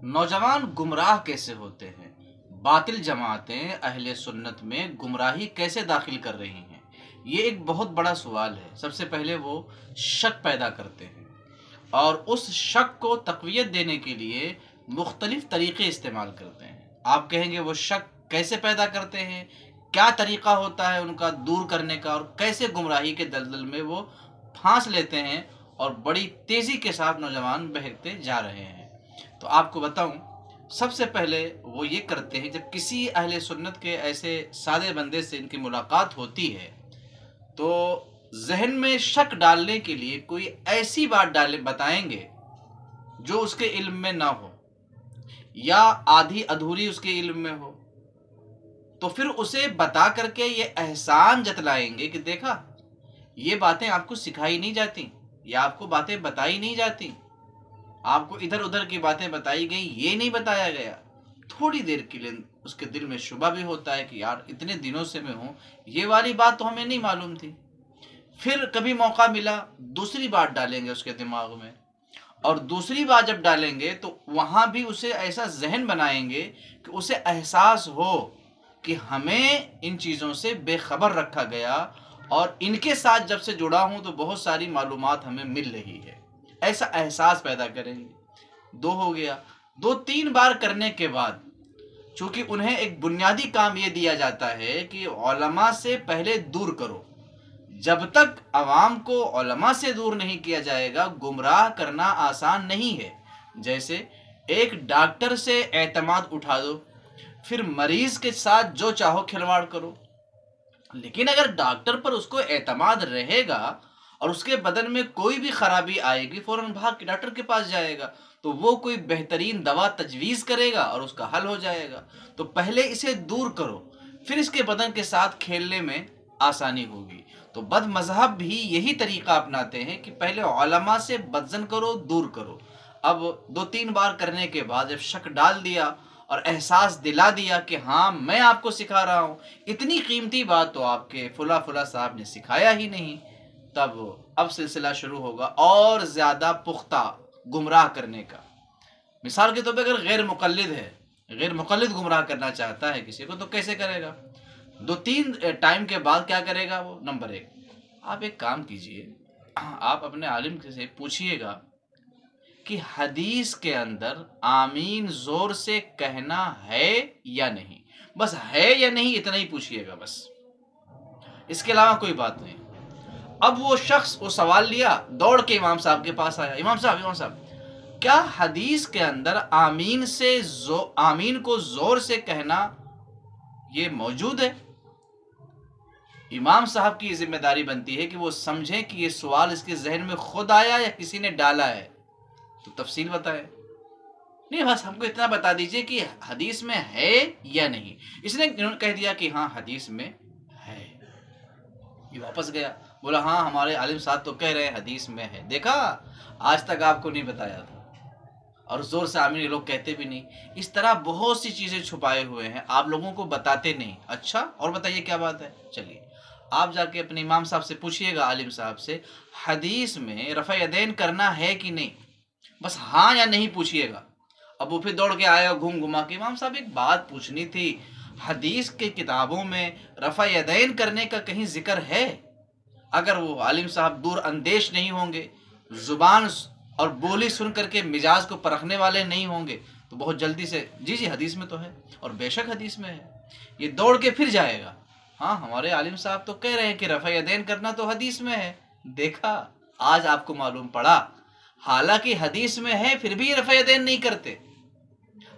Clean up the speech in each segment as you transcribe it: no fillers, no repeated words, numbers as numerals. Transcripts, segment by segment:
نوجوان گمراہ کیسے ہوتے ہیں؟ باطل جماعتیں اہل سنت میں گمراہی کیسے داخل کر رہی ہیں؟ یہ ایک بہت بڑا سوال ہے۔ سب سے پہلے وہ شک پیدا کرتے ہیں اور اس شک کو تقویت دینے کے لیے مختلف طریقے استعمال کرتے ہیں۔ آپ کہیں گے وہ شک کیسے پیدا کرتے ہیں؟ کیا طریقہ ہوتا ہے ان کا دور کرنے کا، اور کیسے گمراہی کے دلدل میں وہ پھانس لیتے ہیں اور بڑی تیزی کے ساتھ نوجوان بہکتے جا رہے ہیں؟ تو آپ کو بتاؤں، سب سے پہلے وہ یہ کرتے ہیں، جب کسی اہل سنت کے ایسے سادے بندے سے ان کی ملاقات ہوتی ہے تو ذہن میں شک ڈالنے کے لیے کوئی ایسی بات بتائیں گے جو اس کے علم میں نہ ہو یا آدھی ادھوری اس کے علم میں ہو، تو پھر اسے بتا کر کے یہ احسان جتلائیں گے کہ دیکھا، یہ باتیں آپ کو سکھائی نہیں جاتی یا آپ کو باتیں بتائی نہیں جاتی، آپ کو ادھر ادھر کی باتیں بتائی گئی، یہ نہیں بتایا گیا۔ تھوڑی دیر کے لیے اس کے دل میں شبہ بھی ہوتا ہے کہ یار اتنے دنوں سے میں ہوں، یہ والی بات تو ہمیں نہیں معلوم تھی۔ پھر کبھی موقع ملا، دوسری بات ڈالیں گے اس کے دماغ میں، اور دوسری بات جب ڈالیں گے تو وہاں بھی اسے ایسا ذہن بنائیں گے کہ اسے احساس ہو کہ ہمیں ان چیزوں سے بے خبر رکھا گیا، اور ان کے ساتھ جب سے جڑا ہوں تو بہت ساری معلومات ہمیں مل رہی ہے۔ ایسا احساس پیدا کریں گے۔ دو ہو گیا۔ دو تین بار کرنے کے بعد، چونکہ انہیں ایک بنیادی کام یہ دیا جاتا ہے کہ علماء سے پہلے دور کرو۔ جب تک عوام کو علماء سے دور نہیں کیا جائے گا، گمراہ کرنا آسان نہیں ہے۔ جیسے ایک ڈاکٹر سے اعتماد اٹھا دو، پھر مریض کے ساتھ جو چاہو کھلواڑ کرو، لیکن اگر ڈاکٹر پر اس کو اعتماد رہے گا اور اس کے بدن میں کوئی بھی خرابی آئے گی، فوراً بھاگ کے ڈاکٹر کے پاس جائے گا، تو وہ کوئی بہترین دوا تجویز کرے گا اور اس کا حل ہو جائے گا۔ تو پہلے اسے دور کرو، پھر اس کے بدن کے ساتھ کھیلنے میں آسانی ہوگی۔ تو بد مذہب بھی یہی طریقہ اپناتے ہیں کہ پہلے علماء سے بدزن کرو، دور کرو۔ اب دو تین بار کرنے کے بعد جب شک ڈال دیا اور احساس دلا دیا کہ ہاں میں آپ کو سکھا رہا ہوں، اتنی قیمتی بات تو آپ کے فلاں فلاں صاحب نے سکھایا ہی نہیں، تب اب سلسلہ شروع ہوگا اور زیادہ پختہ گمراہ کرنے کا۔ مثال کے طور پہ اگر غیر مقلد ہے، غیر مقلد گمراہ کرنا چاہتا ہے کسی کو، تو کیسے کرے گا؟ دو تین ٹائم کے بعد کیا کرے گا وہ؟ نمبر ایک، آپ ایک کام کیجئے، آپ اپنے عالم سے پوچھئے گا کہ حدیث کے اندر آمین زور سے کہنا ہے یا نہیں۔ بس ہے یا نہیں اتنا ہی پوچھئے گا، بس اس کے علاوہ کوئی بات نہیں۔ اب وہ شخص وہ سوال لیا، دوڑ کے امام صاحب کے پاس آیا، امام صاحب کیا حدیث کے اندر آمین کو زور سے کہنا یہ موجود ہے؟ امام صاحب کی ذمہ داری بنتی ہے کہ وہ سمجھیں کہ یہ سوال اس کے ذہن میں خود آیا یا کسی نے ڈالا ہے، تو تفصیل بتائے۔ نہیں، بس ہم کو اتنا بتا دیجئے کہ حدیث میں ہے یا نہیں۔ اس نے کہہ دیا کہ ہاں حدیث میں ہے، یہ واپس گیا، بولا ہاں ہمارے عالم صاحب تو کہہ رہے ہیں حدیث میں ہے، دیکھا آج تک آپ کو نہیں بتایا تھا، اور زور سے آمین یہ لوگ کہتے بھی نہیں۔ اس طرح بہت سی چیزیں چھپائے ہوئے ہیں، آپ لوگوں کو بتاتے نہیں۔ اچھا، اور بتائیے کیا بات ہے؟ چلیے آپ جا کے اپنے امام صاحب سے پوچھئے گا، عالم صاحب سے، حدیث میں رفع یدین کرنا ہے کہ نہیں؟ بس ہاں یا نہیں پوچھئے گا۔ اب وہ پھر دوڑ کے آئے گا گھوم گھما کے، امام صاحب ایک بات پوچھنی تھی، حدیث کے کتابوں میں رفع یدین کرنے کا کہیں ذکر ہے؟ اگر وہ عالم صاحب دور اندیش نہیں ہوں گے، زبان اور بولی سن کر کے مزاج کو پرکھنے والے نہیں ہوں گے، تو بہت جلدی سے جی حدیث میں تو ہے، اور بے شک حدیث میں ہے، یہ دوڑ کے پھر جائے گا، ہاں ہمارے عالم صاحب تو کہہ رہے ہیں کہ رفع یدین کرنا تو حدیث میں ہے، دیکھا آج آپ کو معلوم پڑا، حالانکہ حدیث میں ہے پھر بھی رفع یدین نہیں کرتے۔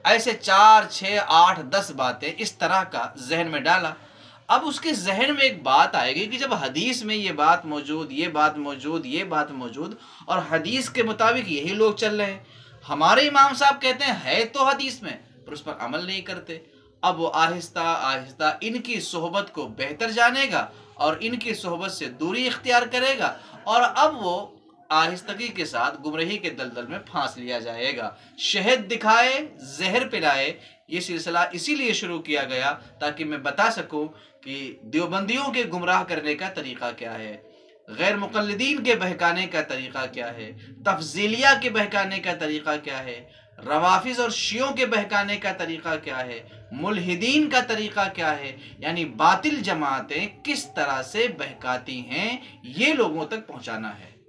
ایسے 4 6 8 10 باتیں اس طرح کا ذہن میں ڈالا۔ اب اس کے ذہن میں ایک بات آئے گی کہ جب حدیث میں یہ بات موجود، یہ بات موجود، یہ بات موجود، اور حدیث کے مطابق یہی لوگ چل رہے ہیں، ہمارے امام صاحب کہتے ہیں ہے تو حدیث میں، پر اس پر عمل نہیں کرتے۔ اب وہ آہستہ آہستہ ان کی صحبت کو بہتر جانے گا اور ان کی صحبت سے دوری اختیار کرے گا، اور اب وہ آہستگی کے ساتھ گمراہی کے دلدل میں پھانس لیا جائے گا۔ شہد دکھائے زہر پلائے، یہ سلسلہ اسی لیے شروع کیا گیا تاکہ میں بتا سکوں کہ دیوبندیوں کے گمراہ کرنے کا طریقہ کیا ہے، غیر مقلدین کے بہکانے کا طریقہ کیا ہے، تفضیلیہ کے بہکانے کا طریقہ کیا ہے، روافظ اور شیعوں کے بہکانے کا طریقہ کیا ہے، ملحدین کا طریقہ کیا ہے، یعنی باطل جماعتیں کس طرح سے بہکاتی ہیں، یہ لوگوں تک پہنچانا ہے۔